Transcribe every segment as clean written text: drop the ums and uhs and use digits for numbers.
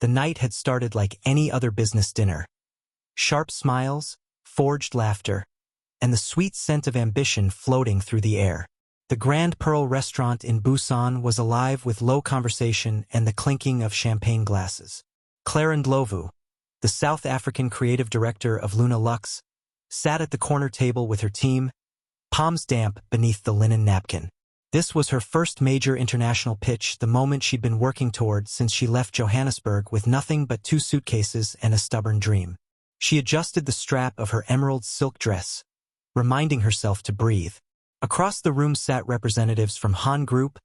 The night had started like any other business dinner. Sharp smiles, forged laughter, and the sweet scent of ambition floating through the air. The Grand Pearl restaurant in Busan was alive with low conversation and the clinking of champagne glasses. Clara Ndlovu, the South African creative director of Luna Lux, sat at the corner table with her team, palms damp beneath the linen napkin. This was her first major international pitch, the moment she'd been working toward since she left Johannesburg with nothing but 2 suitcases and a stubborn dream. She adjusted the strap of her emerald silk dress, reminding herself to breathe. Across the room sat representatives from Han Group,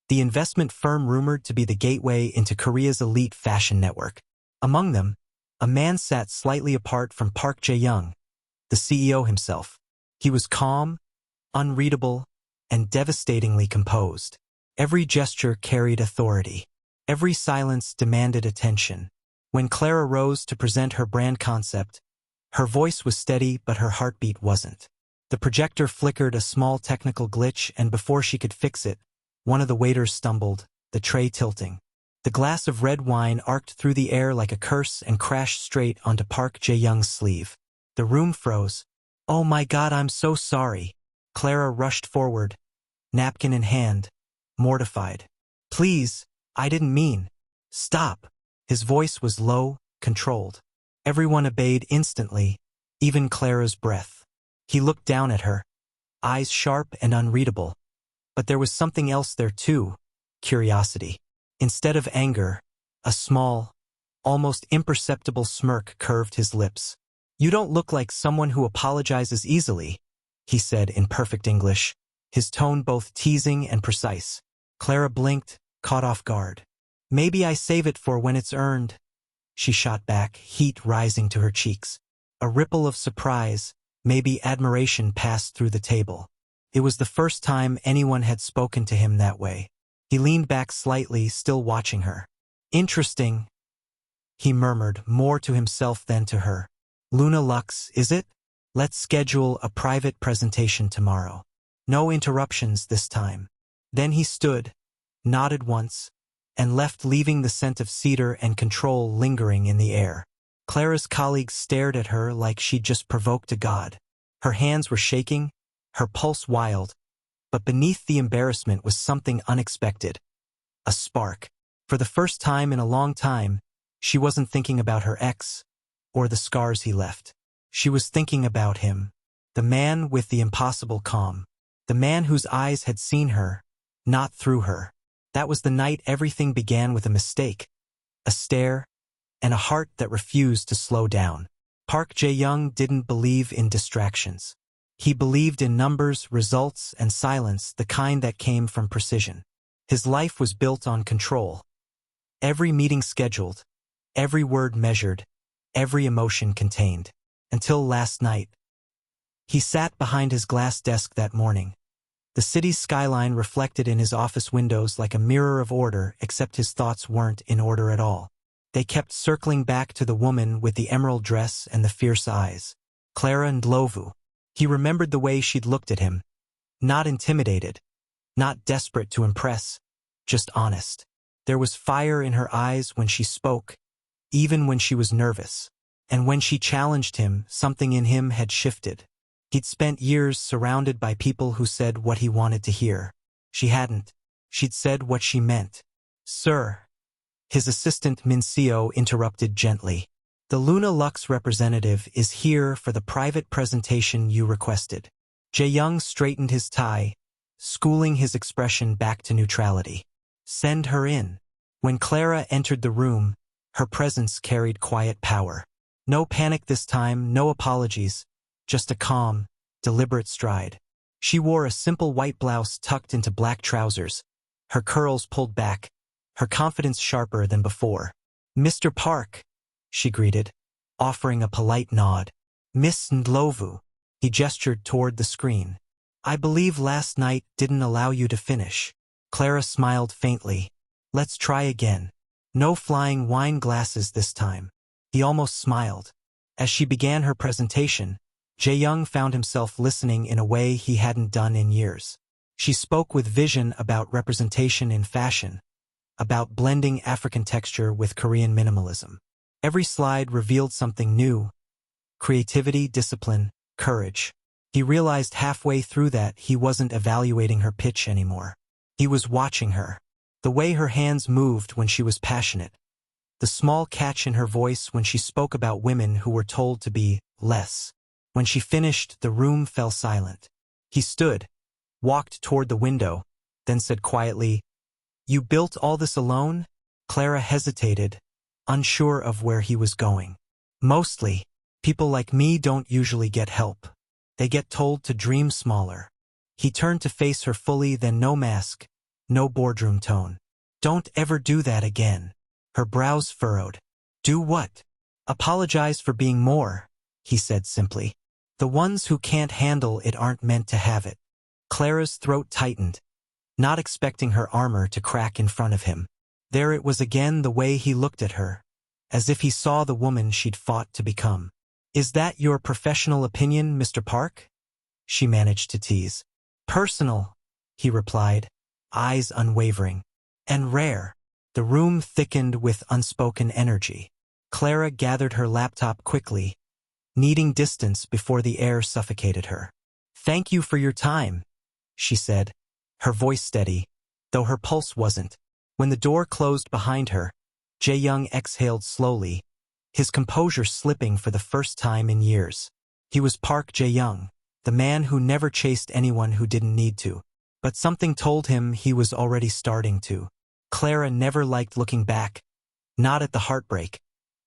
the investment firm rumored to be the gateway into Korea's elite fashion network. Among them, a man sat slightly apart from Park Jae-young, the CEO himself. He was calm, unreadable, and devastatingly composed. Every gesture carried authority. Every silence demanded attention. When Clara rose to present her brand concept, her voice was steady but her heartbeat wasn't. The projector flickered a small technical glitch, and before she could fix it, one of the waiters stumbled, the tray tilting. The glass of red wine arced through the air like a curse and crashed straight onto Park Jae-young's sleeve. The room froze. "Oh my God, I'm so sorry." Clara rushed forward, napkin in hand, mortified. "Please, I didn't mean." "Stop." His voice was low, controlled. Everyone obeyed instantly, even Clara's breath. He looked down at her, eyes sharp and unreadable. But there was something else there too, curiosity. Instead of anger, a small, almost imperceptible smirk curved his lips. "You don't look like someone who apologizes easily," he said in perfect English, his tone both teasing and precise. Clara blinked, caught off guard. "Maybe I save it for when it's earned," she shot back, heat rising to her cheeks. A ripple of surprise, maybe admiration, passed through the table. It was the first time anyone had spoken to him that way. He leaned back slightly, still watching her. "Interesting," he murmured, more to himself than to her. "Luna Lux, is it? Let's schedule a private presentation tomorrow. No interruptions this time." Then he stood, nodded once, and left, leaving the scent of cedar and control lingering in the air. Clara's colleagues stared at her like she'd just provoked a god. Her hands were shaking, her pulse wild, but beneath the embarrassment was something unexpected. A spark. For the first time in a long time, she wasn't thinking about her ex, or the scars he left. She was thinking about him, the man with the impossible calm, the man whose eyes had seen her, not through her. That was the night everything began, with a mistake, a stare, and a heart that refused to slow down. Park Jae-young didn't believe in distractions. He believed in numbers, results, and silence, the kind that came from precision. His life was built on control. Every meeting scheduled, every word measured, every emotion contained. Until last night. He sat behind his glass desk that morning. The city's skyline reflected in his office windows like a mirror of order, except his thoughts weren't in order at all. They kept circling back to the woman with the emerald dress and the fierce eyes. Clara Ndlovu. He remembered the way she'd looked at him. Not intimidated. Not desperate to impress. Just honest. There was fire in her eyes when she spoke, even when she was nervous. And when she challenged him, something in him had shifted. He'd spent years surrounded by people who said what he wanted to hear. She hadn't. She'd said what she meant. "Sir." His assistant Minseo interrupted gently. "The Luna Lux representative is here for the private presentation you requested." Jae-young straightened his tie, schooling his expression back to neutrality. "Send her in." When Clara entered the room, her presence carried quiet power. No panic this time, no apologies, just a calm, deliberate stride. She wore a simple white blouse tucked into black trousers, her curls pulled back, her confidence sharper than before. "Mr. Park," she greeted, offering a polite nod. "Miss Ndlovu." He gestured toward the screen. "I believe last night didn't allow you to finish." Clara smiled faintly. "Let's try again. No flying wine glasses this time." He almost smiled. As she began her presentation, Jae-young found himself listening in a way he hadn't done in years. She spoke with vision about representation in fashion, about blending African texture with Korean minimalism. Every slide revealed something new: creativity, discipline, courage. He realized halfway through that he wasn't evaluating her pitch anymore. He was watching her. The way her hands moved when she was passionate. The small catch in her voice when she spoke about women who were told to be less. When she finished, the room fell silent. He stood, walked toward the window, then said quietly, "You built all this alone?" Clara hesitated, unsure of where he was going. "Mostly. People like me don't usually get help. They get told to dream smaller." He turned to face her fully, then no mask, no boardroom tone. "Don't ever do that again." Her brows furrowed. "Do what?" "Apologize for being more," he said simply. "The ones who can't handle it aren't meant to have it." Clara's throat tightened, not expecting her armor to crack in front of him. There it was again, the way he looked at her, as if he saw the woman she'd fought to become. "Is that your professional opinion, Mr. Park?" she managed to tease. "Personal," he replied, eyes unwavering. "And rare." The room thickened with unspoken energy. Clara gathered her laptop quickly, needing distance before the air suffocated her. "Thank you for your time," she said, her voice steady, though her pulse wasn't. When the door closed behind her, Jae-young exhaled slowly, his composure slipping for the first time in years. He was Park Jae-young, the man who never chased anyone who didn't need to. But something told him he was already starting to. Clara never liked looking back, not at the heartbreak,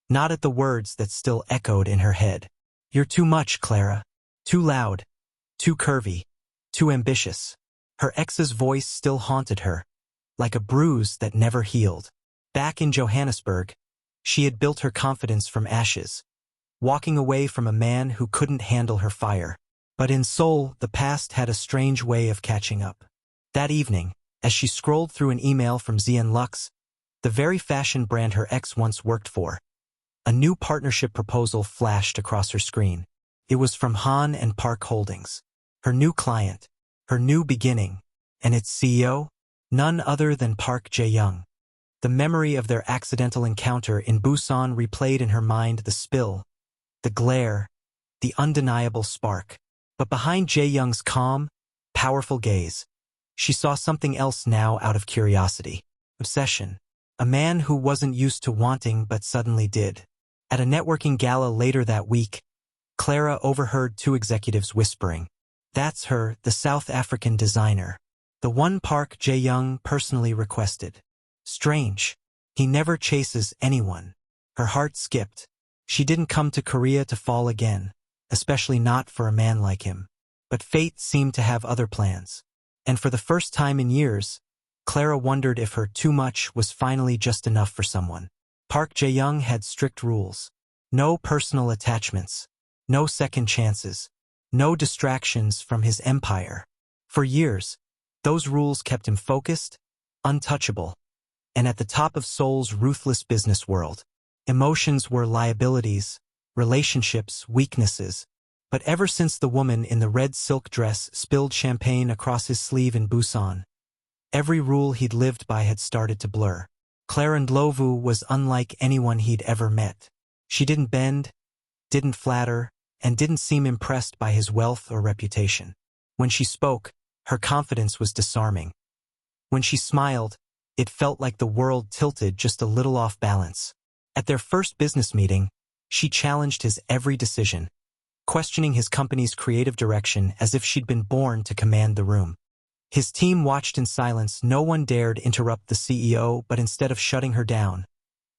not at the words that still echoed in her head. "You're too much, Clara. Too loud, too curvy, too ambitious." Her ex's voice still haunted her, like a bruise that never healed. Back in Johannesburg, she had built her confidence from ashes, walking away from a man who couldn't handle her fire. But in Seoul, the past had a strange way of catching up. That evening, as she scrolled through an email from Zien Lux, the very fashion brand her ex once worked for, a new partnership proposal flashed across her screen. It was from Han and Park Holdings, her new client, her new beginning, and its CEO, none other than Park Jae-young. The memory of their accidental encounter in Busan replayed in her mind: the spill, the glare, the undeniable spark. But behind Jae-young's calm, powerful gaze, she saw something else now out of curiosity. Obsession. A man who wasn't used to wanting but suddenly did. At a networking gala later that week, Clara overheard two executives whispering, "That's her, the South African designer. The one Park Jae-young personally requested. Strange. He never chases anyone." Her heart skipped. She didn't come to Korea to fall again, especially not for a man like him. But fate seemed to have other plans. And for the first time in years, Clara wondered if her too much was finally just enough for someone. Park Jae-young had strict rules. No personal attachments. No second chances. No distractions from his empire. For years, those rules kept him focused, untouchable, and at the top of Seoul's ruthless business world. Emotions were liabilities, relationships, weaknesses. But ever since the woman in the red silk dress spilled champagne across his sleeve in Busan, every rule he'd lived by had started to blur. Clara Ndlovu was unlike anyone he'd ever met. She didn't bend, didn't flatter, and didn't seem impressed by his wealth or reputation. When she spoke, her confidence was disarming. When she smiled, it felt like the world tilted just a little off balance. At their first business meeting, she challenged his every decision, questioning his company's creative direction as if she'd been born to command the room. His team watched in silence. No one dared interrupt the CEO, but instead of shutting her down,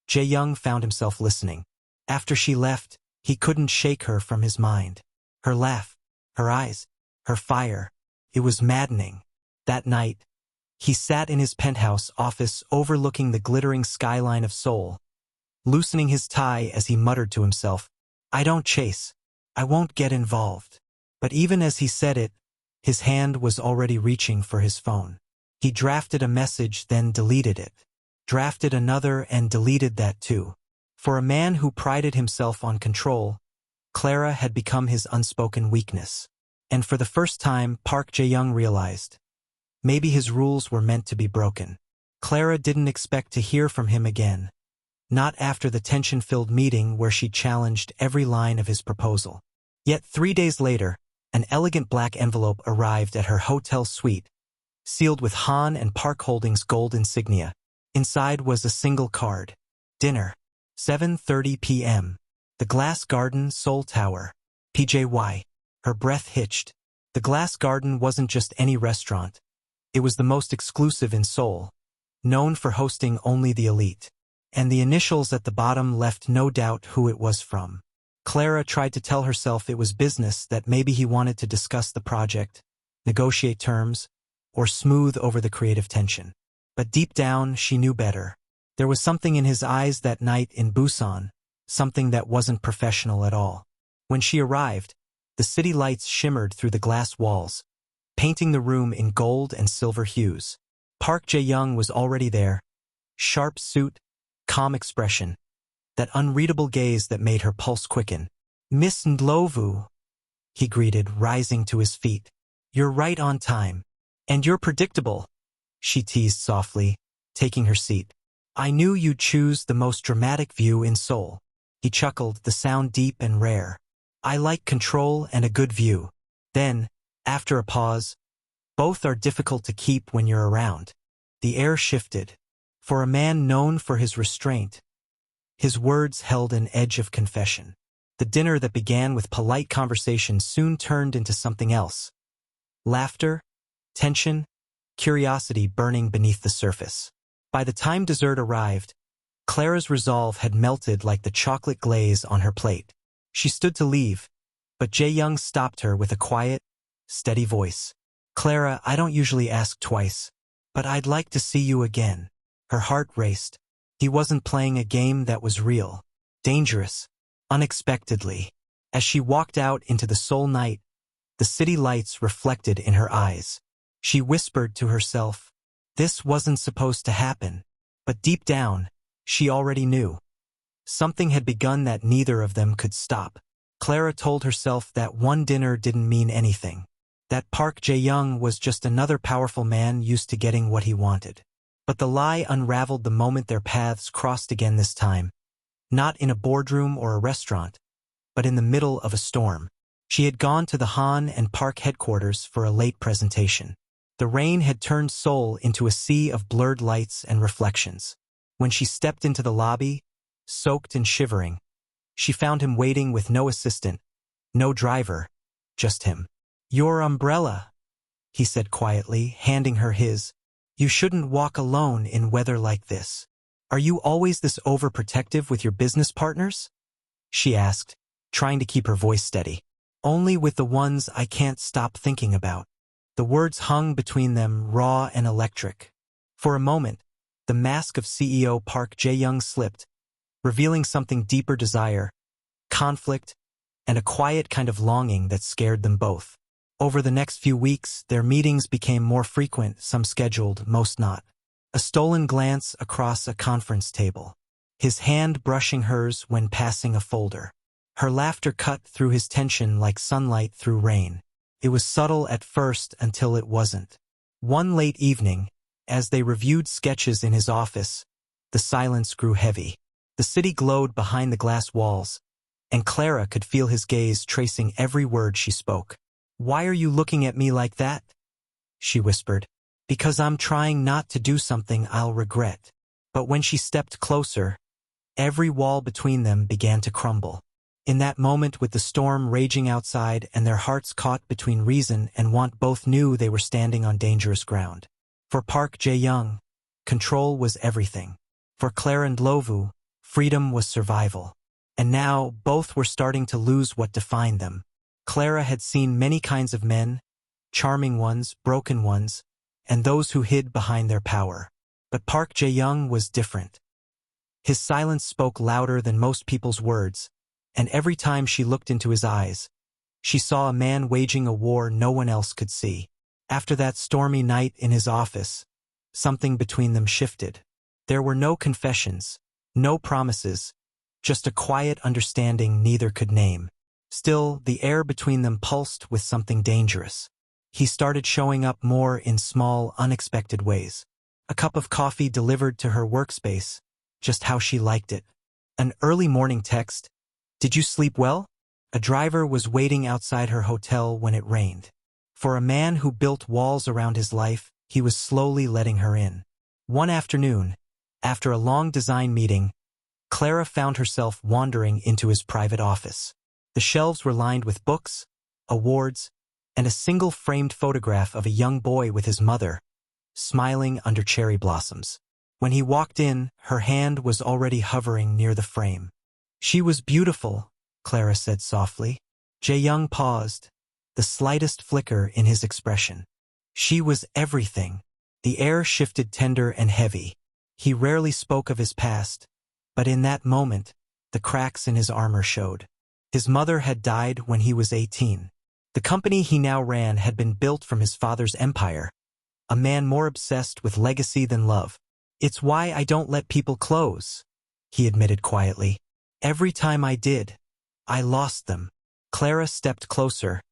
Jae-young found himself listening. After she left, he couldn't shake her from his mind. Her laugh, her eyes, her fire. It was maddening. That night, he sat in his penthouse office overlooking the glittering skyline of Seoul, loosening his tie as he muttered to himself, "I don't chase. I won't get involved." But even as he said it, his hand was already reaching for his phone. He drafted a message, then deleted it. Drafted another and deleted that too. For a man who prided himself on control, Clara had become his unspoken weakness. And for the first time, Park Jae-young realized, maybe his rules were meant to be broken. Clara didn't expect to hear from him again. Not after the tension-filled meeting where she challenged every line of his proposal. Yet 3 days later, an elegant black envelope arrived at her hotel suite, sealed with Han and Park Holdings gold insignia. Inside was a single card. Dinner. 7:30 p.m. The Glass Garden, Seoul Tower. PJY. Her breath hitched. The Glass Garden wasn't just any restaurant. It was the most exclusive in Seoul, known for hosting only the elite. And the initials at the bottom left no doubt who it was from. Clara tried to tell herself it was business, that maybe he wanted to discuss the project, negotiate terms, or smooth over the creative tension. But deep down, she knew better. There was something in his eyes that night in Busan, something that wasn't professional at all. When she arrived, the city lights shimmered through the glass walls, painting the room in gold and silver hues. Park Jae-young was already there. Sharp suit, calm expression, that unreadable gaze that made her pulse quicken. "Miss Ndlovu," he greeted, rising to his feet. "You're right on time. And you're predictable," she teased softly, taking her seat. "I knew you'd choose the most dramatic view in Seoul." He chuckled, the sound deep and rare. "I like control and a good view." Then, after a pause, "Both are difficult to keep when you're around." The air shifted. For a man known for his restraint, his words held an edge of confession. The dinner that began with polite conversation soon turned into something else. Laughter, tension, curiosity burning beneath the surface. By the time dessert arrived, Clara's resolve had melted like the chocolate glaze on her plate. She stood to leave, but Jae-young stopped her with a quiet, steady voice. "Clara, I don't usually ask twice, but I'd like to see you again." Her heart raced. He wasn't playing a game, that was real, dangerous, unexpectedly. As she walked out into the Seoul night, the city lights reflected in her eyes. She whispered to herself, this wasn't supposed to happen. But deep down, she already knew. Something had begun that neither of them could stop. Clara told herself that one dinner didn't mean anything. That Park Jae-young was just another powerful man used to getting what he wanted. But the lie unraveled the moment their paths crossed again, this time. Not in a boardroom or a restaurant, but in the middle of a storm. She had gone to the Han and Park headquarters for a late presentation. The rain had turned Seoul into a sea of blurred lights and reflections. When she stepped into the lobby, soaked and shivering, she found him waiting with no assistant, no driver, just him. "Your umbrella," he said quietly, handing her his. "You shouldn't walk alone in weather like this." "Are you always this overprotective with your business partners?" she asked, trying to keep her voice steady. "Only with the ones I can't stop thinking about." The words hung between them, raw and electric. For a moment, the mask of CEO Park Jae-young slipped, revealing something deeper: desire, conflict, and a quiet kind of longing that scared them both. Over the next few weeks, their meetings became more frequent, some scheduled, most not. A stolen glance across a conference table. His hand brushing hers when passing a folder. Her laughter cut through his tension like sunlight through rain. It was subtle at first until it wasn't. One late evening, as they reviewed sketches in his office, the silence grew heavy. The city glowed behind the glass walls, and Clara could feel his gaze tracing every word she spoke. "Why are you looking at me like that?" she whispered. "Because I'm trying not to do something I'll regret." But when she stepped closer, every wall between them began to crumble. In that moment, with the storm raging outside and their hearts caught between reason and want, both knew they were standing on dangerous ground. For Park Jae-young, control was everything. For Clara Ndlovu, freedom was survival. And now, both were starting to lose what defined them. Clara had seen many kinds of men, charming ones, broken ones, and those who hid behind their power. But Park Jae-young was different. His silence spoke louder than most people's words, and every time she looked into his eyes, she saw a man waging a war no one else could see. After that stormy night in his office, something between them shifted. There were no confessions, no promises, just a quiet understanding neither could name. Still, the air between them pulsed with something dangerous. He started showing up more in small, unexpected ways. A cup of coffee delivered to her workspace, just how she liked it. An early morning text. Did you sleep well? A driver was waiting outside her hotel when it rained. For a man who built walls around his life, he was slowly letting her in. One afternoon, after a long design meeting, Clara found herself wandering into his private office. The shelves were lined with books, awards, and a single framed photograph of a young boy with his mother, smiling under cherry blossoms. When he walked in, her hand was already hovering near the frame. She was beautiful, Clara said softly. Jae-young paused, the slightest flicker in his expression. She was everything. The air shifted tender and heavy. He rarely spoke of his past, but in that moment, the cracks in his armor showed. His mother had died when he was 18. The company he now ran had been built from his father's empire, a man more obsessed with legacy than love. It's why I don't let people close, he admitted quietly. Every time I did, I lost them. Clara stepped closer,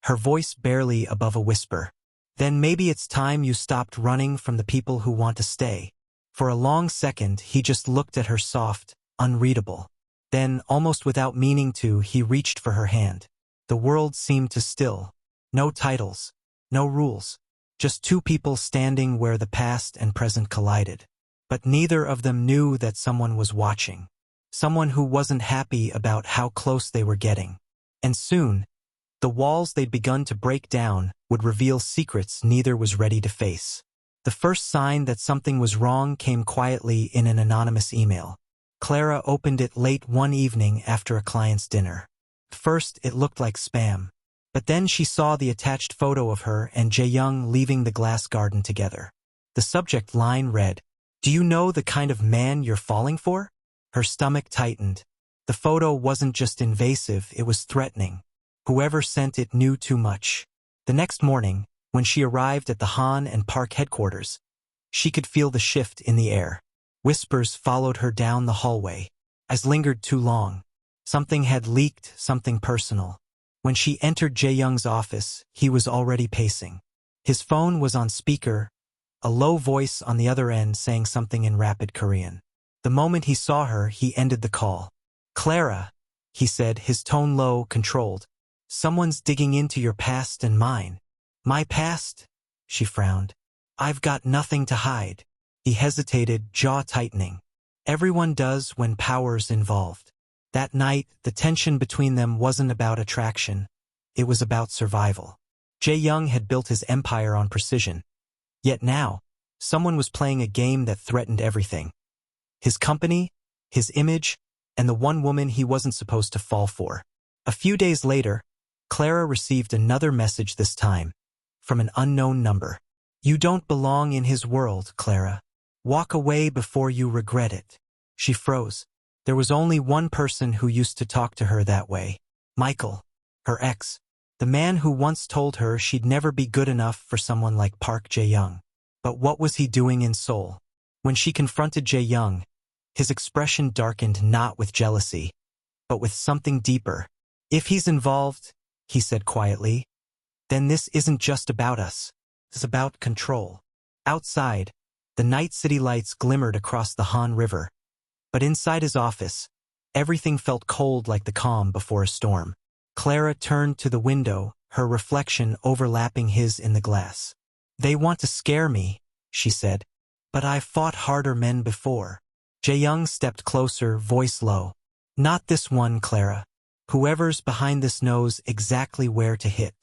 her voice barely above a whisper. Then maybe it's time you stopped running from the people who want to stay. For a long second, he just looked at her soft, unreadable. Then, almost without meaning to, he reached for her hand. The world seemed to still. No titles, no rules. Just two people standing where the past and present collided. But neither of them knew that someone was watching. Someone who wasn't happy about how close they were getting. And soon, the walls they'd begun to break down would reveal secrets neither was ready to face. The first sign that something was wrong came quietly in an anonymous email. Clara opened it late one evening after a client's dinner. First, it looked like spam. But then she saw the attached photo of her and Jae-young leaving the glass garden together. The subject line read, "Do you know the kind of man you're falling for?" Her stomach tightened. The photo wasn't just invasive, it was threatening. Whoever sent it knew too much. The next morning, when she arrived at the Han and Park headquarters, she could feel the shift in the air. Whispers followed her down the hallway. As lingered too long. Something had leaked, something personal. When she entered Jae-young's office, he was already pacing. His phone was on speaker, a low voice on the other end saying something in rapid Korean. The moment he saw her, he ended the call. "Clara," he said, his tone low, controlled. "Someone's digging into your past and mine." "My past?" She frowned. "I've got nothing to hide." He hesitated, jaw tightening. Everyone does when power's involved. That night, the tension between them wasn't about attraction. It was about survival. Jae-young had built his empire on precision. Yet now, someone was playing a game that threatened everything. His company, his image, and the one woman he wasn't supposed to fall for. A few days later, Clara received another message this time, from an unknown number. "You don't belong in his world, Clara. Walk away before you regret it." She froze. There was only one person who used to talk to her that way. Michael, her ex. The man who once told her she'd never be good enough for someone like Park Jae-young. But what was he doing in Seoul? When she confronted Jae-young, his expression darkened not with jealousy, but with something deeper. "If he's involved," he said quietly, "then this isn't just about us. It's about control." Outside, the night city lights glimmered across the Han River. But inside his office, everything felt cold like the calm before a storm. Clara turned to the window, her reflection overlapping his in the glass. "They want to scare me," she said, "but I've fought harder men before." Jae-young stepped closer, voice low. "Not this one, Clara. Whoever's behind this knows exactly where to hit."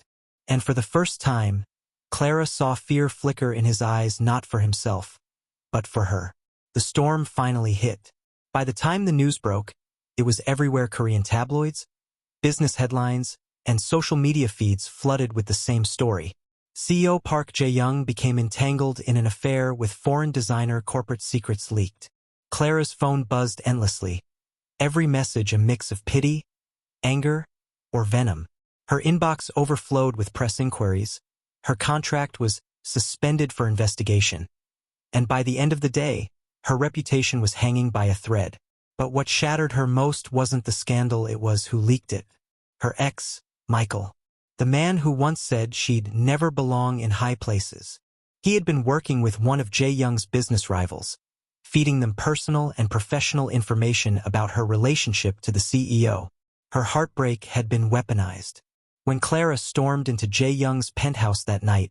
And for the first time, Clara saw fear flicker in his eyes, not for himself, but for her. The storm finally hit. By the time the news broke, it was everywhere. Korean tabloids, business headlines, and social media feeds flooded with the same story. CEO Park Jae-young became entangled in an affair with foreign designer, corporate secrets leaked. Clara's phone buzzed endlessly, every message a mix of pity, anger, or venom. Her inbox overflowed with press inquiries. Her contract was suspended for investigation. And by the end of the day, her reputation was hanging by a thread. But what shattered her most wasn't the scandal, it was who leaked it. Her ex, Michael. The man who once said she'd never belong in high places. He had been working with one of Jae Young's business rivals, feeding them personal and professional information about her relationship to the CEO. Her heartbreak had been weaponized. When Clara stormed into Jae Young's penthouse that night,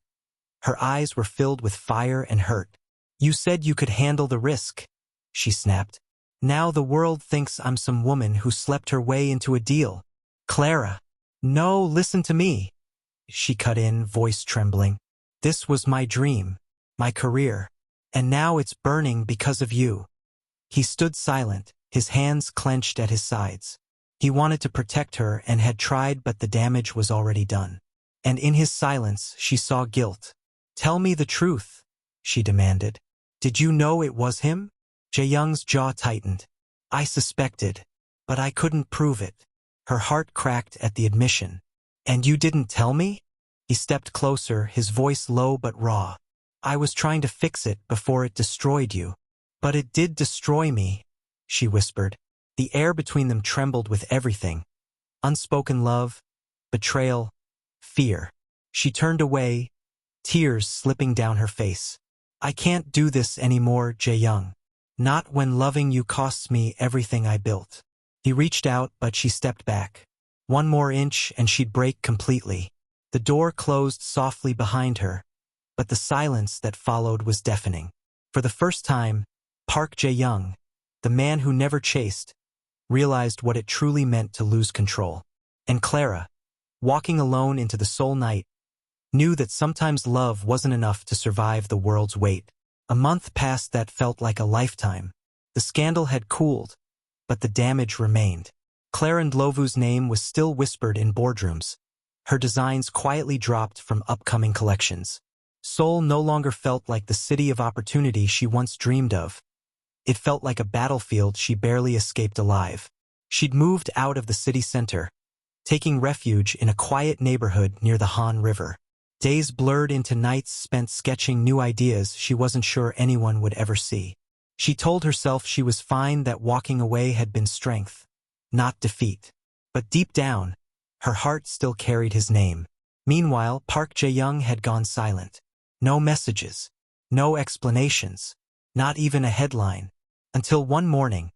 her eyes were filled with fire and hurt. "You said you could handle the risk," she snapped. "Now the world thinks I'm some woman who slept her way into a deal." "Clara, no, listen to me," she cut in, voice trembling. "This was my dream, my career, and now it's burning because of you." He stood silent, his hands clenched at his sides. He wanted to protect her and had tried, but the damage was already done. And in his silence, she saw guilt. "Tell me the truth," she demanded. "Did you know it was him?" Jae Young's jaw tightened. "I suspected, but I couldn't prove it." Her heart cracked at the admission. "And you didn't tell me?" He stepped closer, his voice low but raw. "I was trying to fix it before it destroyed you." "But it did destroy me," she whispered. The air between them trembled with everything. Unspoken love, betrayal, fear. She turned away, tears slipping down her face. "I can't do this anymore, Jae Young. Not when loving you costs me everything I built." He reached out, but she stepped back. One more inch and she'd break completely. The door closed softly behind her, but the silence that followed was deafening. For the first time, Park Jae Young, the man who never chased, realized what it truly meant to lose control. And Clara, walking alone into the Seoul night, knew that sometimes love wasn't enough to survive the world's weight. A month passed that felt like a lifetime. The scandal had cooled, but the damage remained. Clara Ndlovu's name was still whispered in boardrooms. Her designs quietly dropped from upcoming collections. Seoul no longer felt like the city of opportunity she once dreamed of. It felt like a battlefield she barely escaped alive. She'd moved out of the city center, taking refuge in a quiet neighborhood near the Han River. Days blurred into nights spent sketching new ideas she wasn't sure anyone would ever see. She told herself she was fine, that walking away had been strength, not defeat. But deep down, her heart still carried his name. Meanwhile, Park Jae Young had gone silent. No messages, no explanations, not even a headline. Until one morning,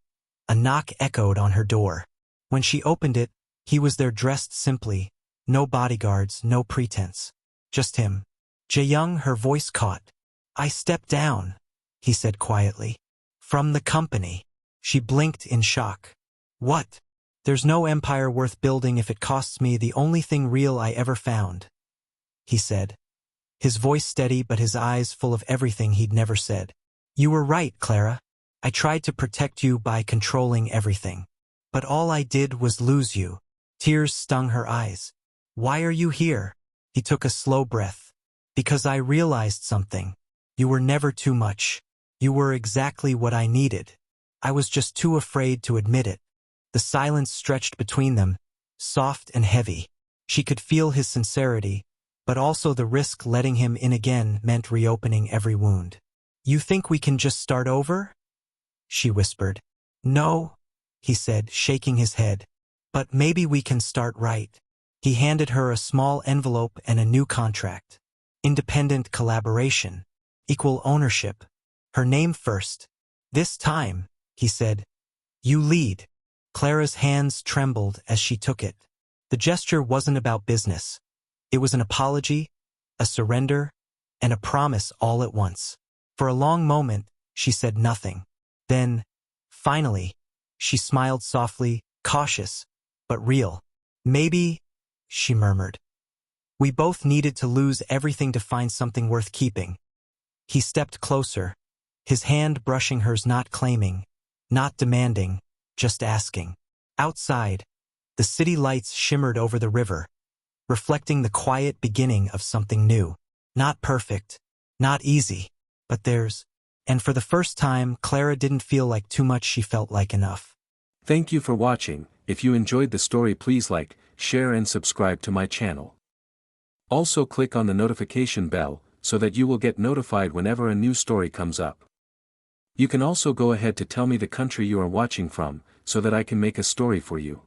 a knock echoed on her door. When she opened it, he was there, dressed simply, no bodyguards, no pretense. Just him. "Jae Young," her voice caught. "I stepped down," he said quietly. "From the company." She blinked in shock. "What?" "There's no empire worth building if it costs me the only thing real I ever found," he said. His voice steady but his eyes full of everything he'd never said. "You were right, Clara. I tried to protect you by controlling everything. But all I did was lose you." Tears stung her eyes. "Why are you here?" He took a slow breath. "Because I realized something. You were never too much. You were exactly what I needed. I was just too afraid to admit it." The silence stretched between them, soft and heavy. She could feel his sincerity, but also the risk letting him in again meant reopening every wound. "You think we can just start over?" she whispered. "No," he said, shaking his head. "But maybe we can start right." He handed her a small envelope and a new contract. Independent collaboration. Equal ownership. Her name first. "This time," he said, "you lead." Clara's hands trembled as she took it. The gesture wasn't about business. It was an apology, a surrender, and a promise all at once. For a long moment, she said nothing. Then, finally, she smiled softly, cautious, but real. "Maybe," she murmured. "We both needed to lose everything to find something worth keeping." He stepped closer, his hand brushing hers, not claiming, not demanding, just asking. Outside, the city lights shimmered over the river, reflecting the quiet beginning of something new. Not perfect, not easy, but theirs. And for the first time, Clara didn't feel like too much, she felt like enough. Thank you for watching. If you enjoyed the story, please like, share and subscribe to my channel. Also click on the notification bell, so that you will get notified whenever a new story comes up. You can also go ahead to tell me the country you are watching from, so that I can make a story for you.